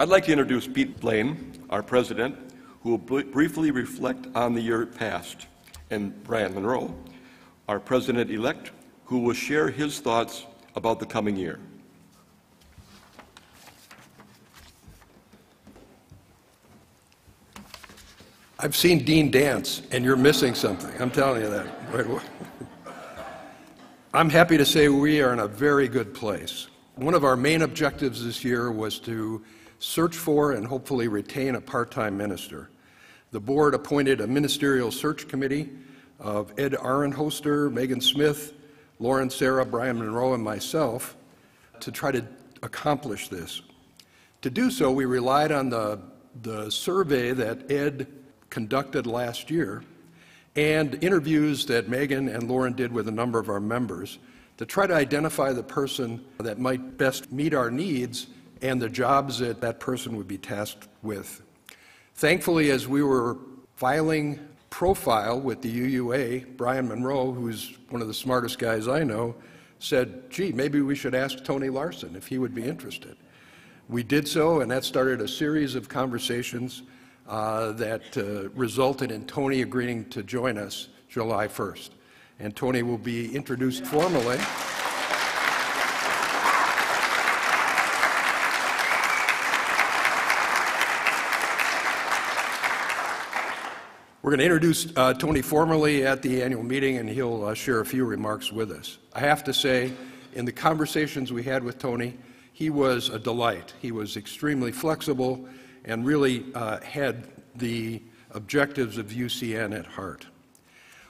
I'd like to introduce Pete Blaine, our president, who will briefly reflect on the year past, and Brian Monroe, our president-elect, who will share his thoughts about the coming year. I've seen Dean dance, and you're missing something. I'm telling you that. I'm happy to say we are in a very good place. One of our main objectives this year was to search for and hopefully retain a part-time minister. The board appointed a ministerial search committee of Ed Arenhoster, Megan Smith, Lauren Sarah, Brian Monroe, and myself to try to accomplish this. To do so, we relied on the survey that Ed conducted last year and interviews that Megan and Lauren did with a number of our members to try to identify the person that might best meet our needs and the jobs that that person would be tasked with. Thankfully, as we were filing profile with the UUA, Brian Monroe, who's one of the smartest guys I know, said, gee, maybe we should ask Tony Larson if he would be interested. We did so, and that started a series of conversations that resulted in Tony agreeing to join us July 1st. And Tony will be introduced formally. We're going to introduce Tony formally at the annual meeting, and he'll share a few remarks with us. I have to say, in the conversations we had with Tony, he was a delight. He was extremely flexible and really had the objectives of UCN at heart.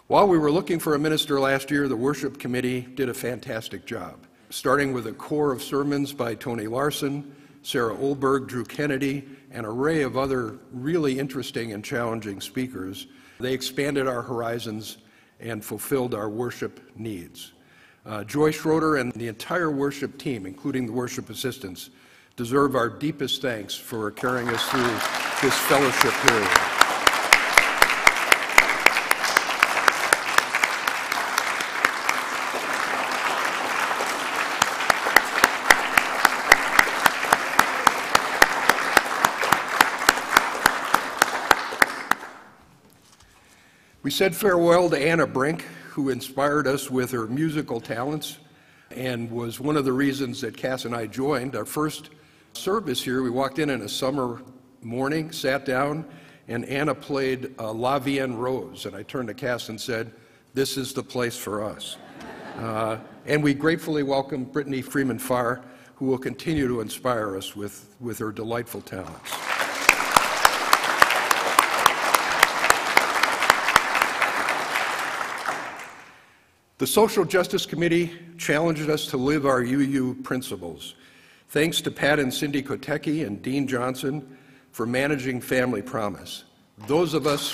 While we were looking for a minister last year, the worship committee did a fantastic job, starting with a core of sermons by Tony Larson, Sarah Olberg, Drew Kennedy, an array of other really interesting and challenging speakers. They expanded our horizons and fulfilled our worship needs. Joy Schroeder and the entire worship team, including the worship assistants, deserve our deepest thanks for carrying us through this fellowship period. We said farewell to Anna Brink, who inspired us with her musical talents and was one of the reasons that Cass and I joined. Our first service here, we walked in a summer morning, sat down, and Anna played La Vie en Rose. And I turned to Cass and said, this is the place for us. And we gratefully welcome Brittany Freeman Farr, who will continue to inspire us with her delightful talents. The Social Justice Committee challenged us to live our UU principles. Thanks to Pat and Cindy Kotecki and Dean Johnson for managing Family Promise. Those of us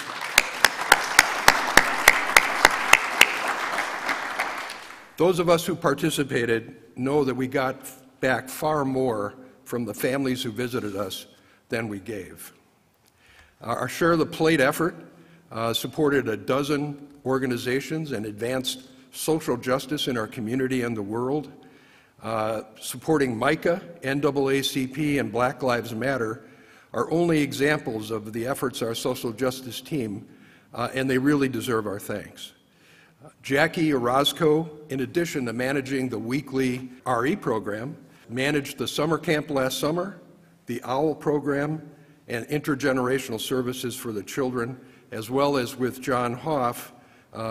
who participated know that we got back far more from the families who visited us than we gave. Our Share the Plate effort supported a dozen organizations and advanced social justice in our community and the world. Supporting MICA, NAACP, and Black Lives Matter are only examples of the efforts our social justice team, and they really deserve our thanks. Jackie Orozco, in addition to managing the weekly RE program, managed the summer camp last summer, the OWL program, and intergenerational services for the children, as well as with John Hoff,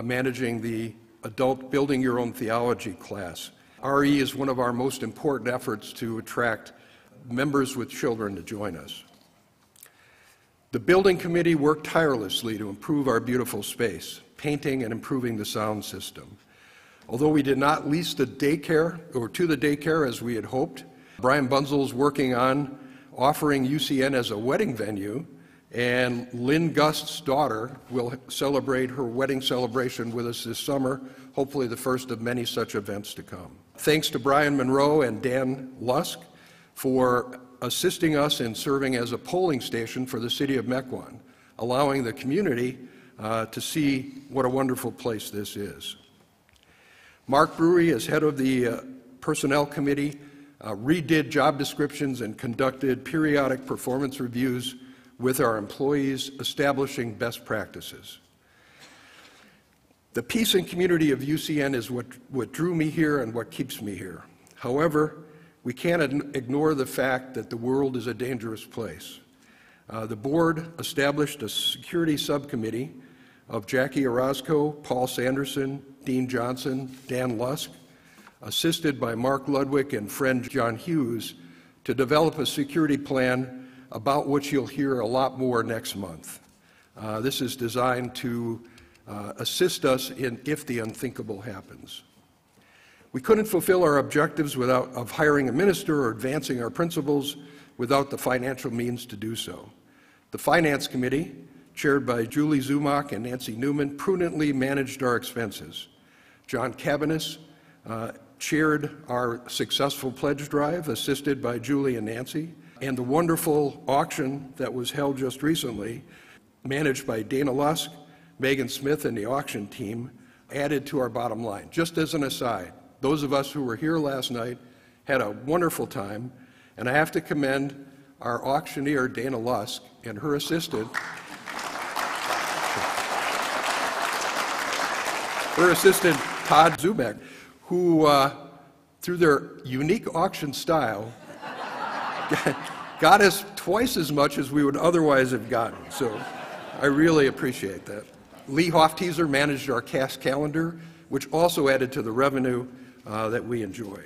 managing the adult Building Your Own Theology class. RE is one of our most important efforts to attract members with children to join us. The building committee worked tirelessly to improve our beautiful space, painting and improving the sound system. Although we did not lease the daycare, or to the daycare as we had hoped, Brian Bunzel's working on offering UCN as a wedding venue, and Lynn Gust's daughter will celebrate her wedding celebration with us this summer, hopefully the first of many such events to come. Thanks to Brian Monroe and Dan Lusk for assisting us in serving as a polling station for the city of Mequon, allowing the community to see what a wonderful place this is. Mark Brewery, as head of the Personnel Committee, redid job descriptions, and conducted periodic performance reviews with our employees, establishing best practices. The peace and community of UCN is what drew me here and what keeps me here. However, we can't ignore the fact that the world is a dangerous place. The board established a security subcommittee of Jackie Orozco, Paul Sanderson, Dean Johnson, Dan Lusk, assisted by Mark Ludwig and friend John Hughes, to develop a security plan about which you'll hear a lot more next month. This is designed to assist us if the unthinkable happens. We couldn't fulfill our objectives of hiring a minister or advancing our principles without the financial means to do so. The Finance Committee, chaired by Julie Zumach and Nancy Newman, prudently managed our expenses. John Cabanis chaired our successful pledge drive, assisted by Julie and Nancy, and the wonderful auction that was held just recently, managed by Dana Lusk, Megan Smith, and the auction team, added to our bottom line. Just as an aside, those of us who were here last night had a wonderful time, and I have to commend our auctioneer, Dana Lusk, and her assistant, Todd Zubek, who, through their unique auction style, got us twice as much as we would otherwise have gotten. So I really appreciate that. Lee Hofteaser managed our cast calendar, which also added to the revenue that we enjoy.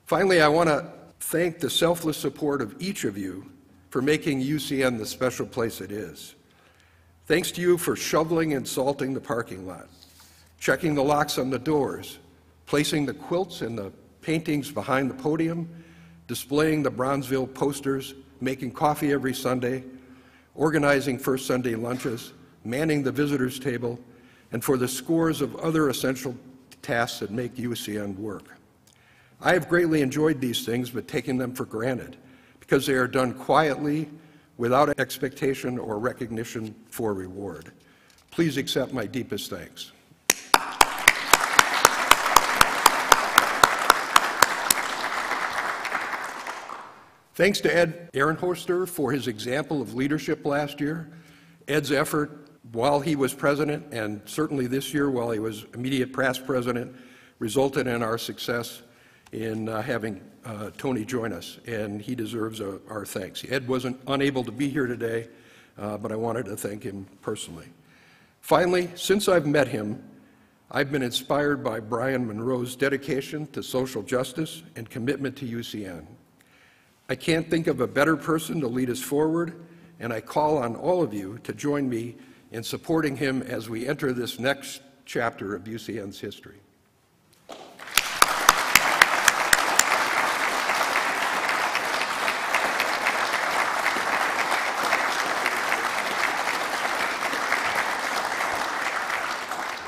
Finally, I want to thank the selfless support of each of you for making UCN the special place it is. Thanks to you for shoveling and salting the parking lot, checking the locks on the doors, placing the quilts and the paintings behind the podium, displaying the Bronzeville posters, making coffee every Sunday, organizing First Sunday lunches, manning the visitors' table, and for the scores of other essential tasks that make UCN work. I have greatly enjoyed these things, but taken them for granted, because they are done quietly, without expectation or recognition for reward. Please accept my deepest thanks. Thanks to Ed Ehrenhorster for his example of leadership last year. Ed's effort while he was president, and certainly this year while he was immediate past president, resulted in our success in having Tony join us, and he deserves our thanks. Ed wasn't unable to be here today, but I wanted to thank him personally. Finally, since I've met him, I've been inspired by Brian Monroe's dedication to social justice and commitment to UCN. I can't think of a better person to lead us forward, and I call on all of you to join me in supporting him as we enter this next chapter of UCN's history.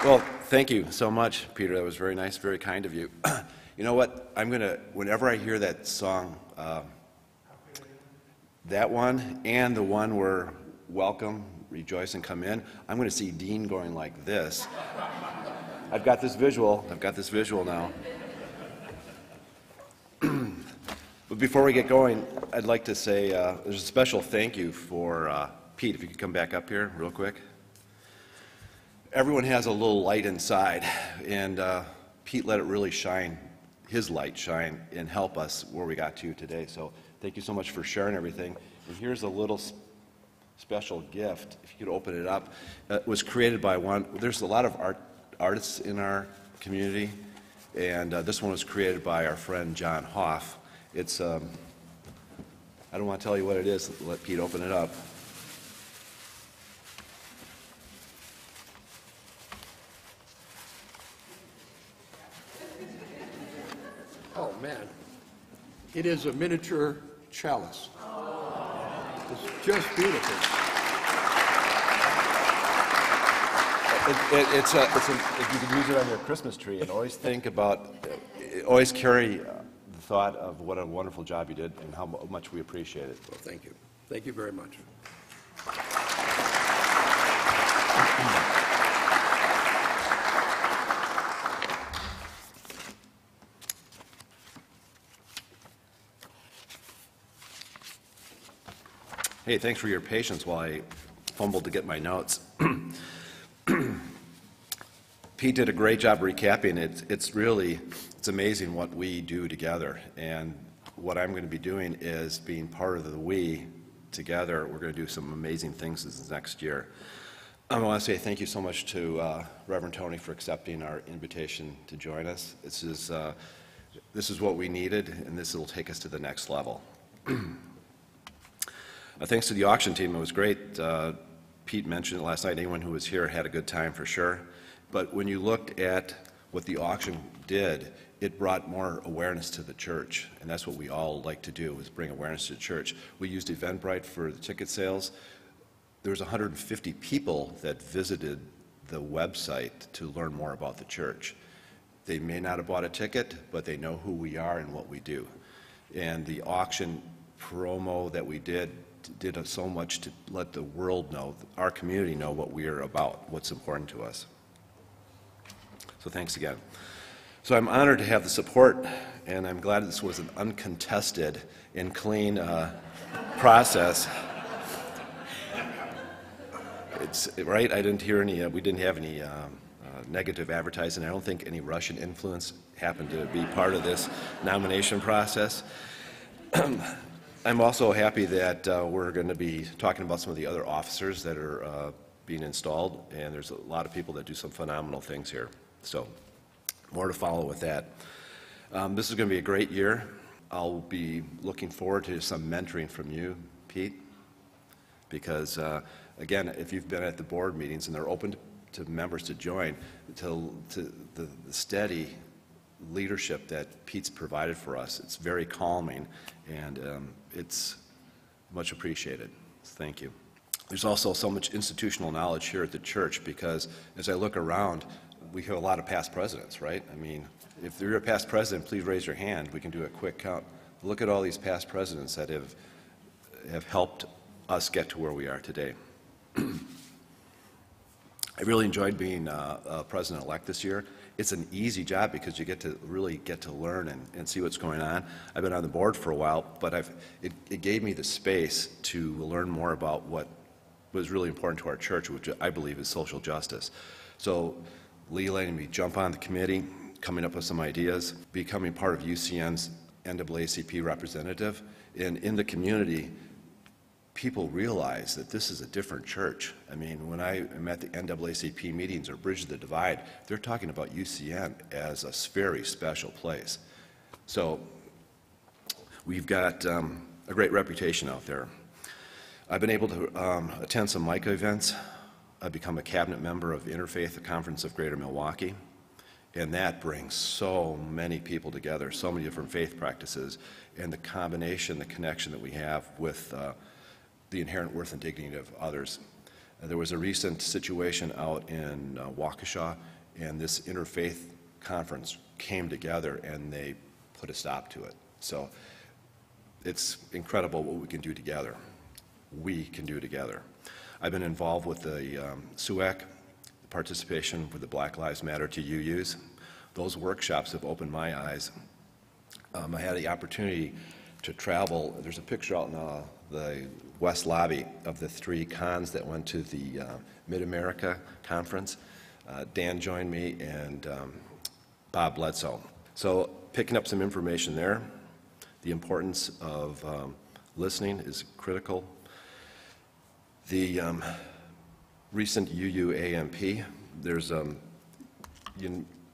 Well, thank you so much, Peter. That was very nice, very kind of you. You know what? Whenever I hear that song, that one and the one where welcome, rejoice, and come in, I'm going to see Dean going like this. I've got this visual now. But before we get going, I'd like to say there's a special thank you for Pete, if you could come back up here real quick. Everyone has a little light inside, and Pete let it really shine, his light shine, and help us where we got to today. So thank you so much for sharing everything. And here's a little special gift, if you could open it up. It was created by there's a lot of artists in our community, and this one was created by our friend John Hoff. It's, I don't want to tell you what it is, let Pete open it up. Oh, man. It is a miniature chalice. It's just beautiful. You can use it on your Christmas tree, and always always carry the thought of what a wonderful job you did and how much we appreciate it. Well, thank you. Thank you very much. Hey, thanks for your patience while I fumbled to get my notes. Pete did a great job recapping it. It's amazing what we do together. And what I'm going to be doing is being part of the we together. We're going to do some amazing things this next year. I want to say thank you so much to Reverend Tony for accepting our invitation to join us. This is what we needed, and this will take us to the next level. Thanks to the auction team, it was great. Pete mentioned it last night. Anyone who was here had a good time for sure. But when you looked at what the auction did, it brought more awareness to the church, and that's what we all like to do, is bring awareness to the church. We used Eventbrite for the ticket sales. There was 150 people that visited the website to learn more about the church. They may not have bought a ticket, but they know who we are and what we do. And the auction promo that we did so much to let the world know, our community know what we are about, what's important to us. So thanks again. So I'm honored to have the support, and I'm glad this was an uncontested and clean process. It's right. I didn't hear any. We didn't have any negative advertising. I don't think any Russian influence happened to be part of this nomination process. I'm also happy that we're going to be talking about some of the other officers that are being installed, and there's a lot of people that do some phenomenal things here. So more to follow with that. This is going to be a great year. I'll be looking forward to some mentoring from you, Pete, because again, if you've been at the board meetings and they're open to members to join, to the steady leadership that Pete's provided for us, it's very calming, and it's much appreciated. Thank you. There's also so much institutional knowledge here at the church, because as I look around, we have a lot of past presidents, right? I mean, if you're a past president, please raise your hand. We can do a quick count. Look at all these past presidents that have helped us get to where we are today. I really enjoyed being president-elect this year. It's an easy job because you really get to learn and see what's going on. I've been on the board for a while, but it gave me the space to learn more about what was really important to our church, which I believe is social justice. So Lee letting me jump on the committee, coming up with some ideas, becoming part of UCN's NAACP representative, and in the community, people realize that this is a different church. I mean, when I am at the NAACP meetings or Bridge the Divide, they're talking about UCN as a very special place. So we've got a great reputation out there. I've been able to attend some MICA events. I've become a cabinet member of Interfaith Conference of Greater Milwaukee, and that brings so many people together, so many different faith practices, and the combination, the connection that we have with the inherent worth and dignity of others. There was a recent situation out in Waukesha, and this interfaith conference came together and they put a stop to it. So it's incredible what we can do together. We can do together. I've been involved with the SUAC, participation with the Black Lives Matter to UUs. Those workshops have opened my eyes. I had the opportunity to travel. There's a picture out in the West Lobby of the 3 cons that went to the Mid-America Conference. Dan joined me, and Bob Bledsoe. So picking up some information there. The importance of listening is critical. The recent UUAMP, there's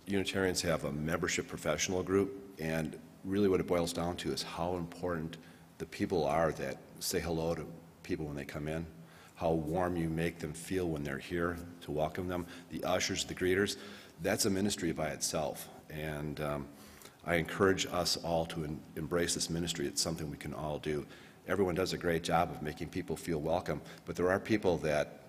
Unitarians have a membership professional group, and really what it boils down to is how important the people are that say hello to people when they come in, how warm you make them feel when they're here to welcome them, the ushers, the greeters. That's a ministry by itself, and I encourage us all to embrace this ministry. It's something we can all do. Everyone does a great job of making people feel welcome, but there are people that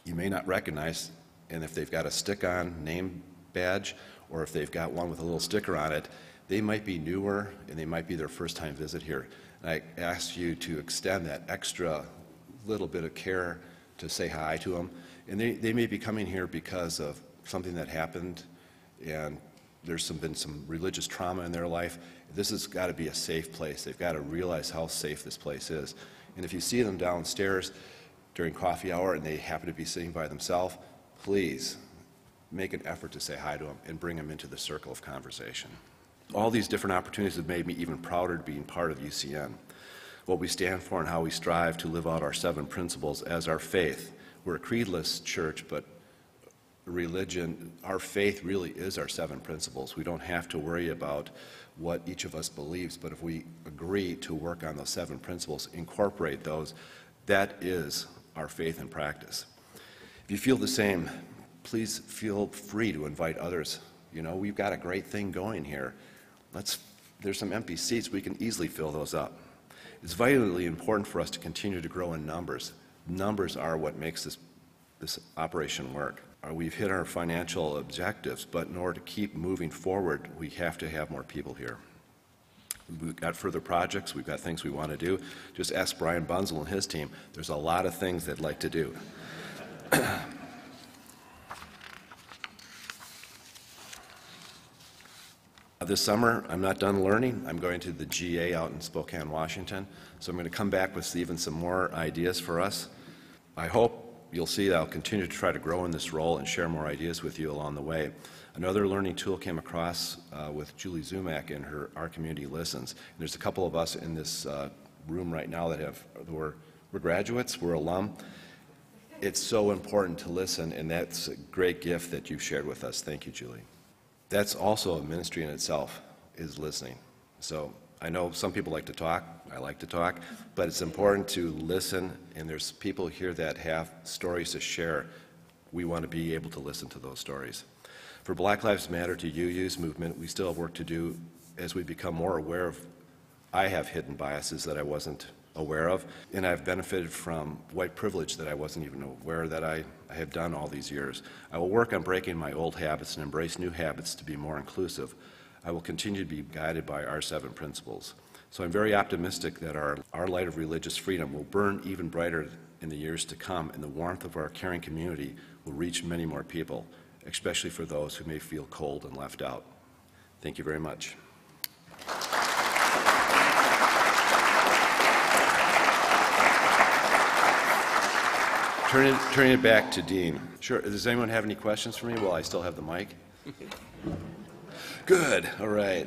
you may not recognize, and if they've got a stick-on name badge, or if they've got one with a little sticker on it, they might be newer, and they might be their first-time visit here. And I ask you to extend that extra little bit of care to say hi to them. And they may be coming here because of something that happened, and there's been some religious trauma in their life. This has got to be a safe place. They've got to realize how safe this place is. And if you see them downstairs during coffee hour and they happen to be sitting by themselves, please make an effort to say hi to them and bring them into the circle of conversation. All these different opportunities have made me even prouder to being part of UCN. What we stand for and how we strive to live out our 7 principles as our faith. We're a creedless church, but religion, our faith really is our 7 principles. We don't have to worry about what each of us believes, but if we agree to work on those 7 principles, incorporate those, that is our faith and practice. If you feel the same, please feel free to invite others. You know, we've got a great thing going here. There's some empty seats. We can easily fill those up. It's vitally important for us to continue to grow in numbers. Numbers are what makes this operation work. We've hit our financial objectives, but in order to keep moving forward, we have to have more people here. We've got further projects. We've got things we want to do. Just ask Brian Bunzel and his team. There's a lot of things they'd like to do. This summer, I'm not done learning. I'm going to the GA out in Spokane, Washington. So I'm going to come back with even some more ideas for us. I hope you'll see that I'll continue to try to grow in this role and share more ideas with you along the way. Another learning tool came across with Julie Zumak in her Our Community Listens. And there's a couple of us in this room right now that we're graduates, we're alum. It's so important to listen, and that's a great gift that you've shared with us. Thank you, Julie. That's also a ministry in itself, is listening. So I know some people like to talk, I like to talk, but it's important to listen, and there's people here that have stories to share. We want to be able to listen to those stories. For Black Lives Matter to UU's movement, we still have work to do as we become more aware of, I have hidden biases that I wasn't aware of, and I've benefited from white privilege that I wasn't even aware that I have done all these years. I will work on breaking my old habits and embrace new habits to be more inclusive. I will continue to be guided by our 7 principles. So I'm very optimistic that our light of religious freedom will burn even brighter in the years to come, and the warmth of our caring community will reach many more people, especially for those who may feel cold and left out. Thank you very much. Turning it back to Dean. Sure, does anyone have any questions for me while I still have the mic? Good, all right.